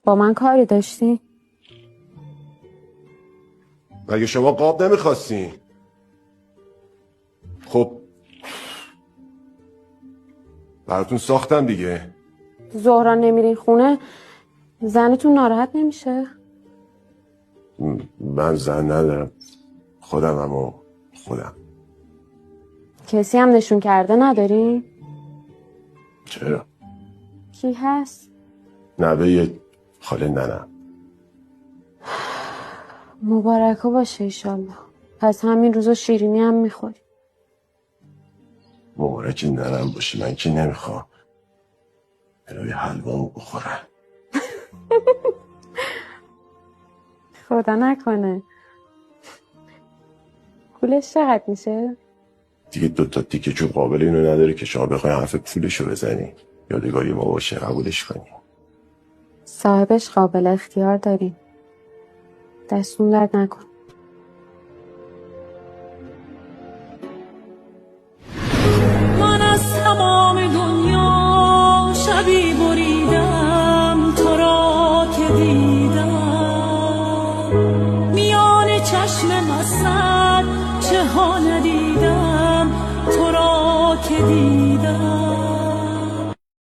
با من کاری داشتی؟ مگه شما قاب نمیخواستین؟ خب براتون ساختم دیگه. زهرا نمیرین خونه زنتون ناراحت نمیشه؟ من زن ندارم، خودمم و خودم. کسی هم نشون کرده نداری؟ چرا؟ کی هست؟ نوه خاله ننم. مبارکه باشه ایشالله. پس همین روزا شیرینی هم میخوری. مبارک ننم باشی، من که نمیخوام. برای حلوامو بخورم. خدا نکنه. پولش چقدر میشه؟ دیگه 2 تا تیکه چوب قابل اینو نداره که شما بخوای حرف پولشو بزنی، یادگاری ما باشه قبولش کنی. صاحبش قابل اختیار داریم. دستون درد نکن. من از تمام دنیا شبی بریدم تو را که دیدم، میان چشم مست چه ها ندیدم تو را که دیدم.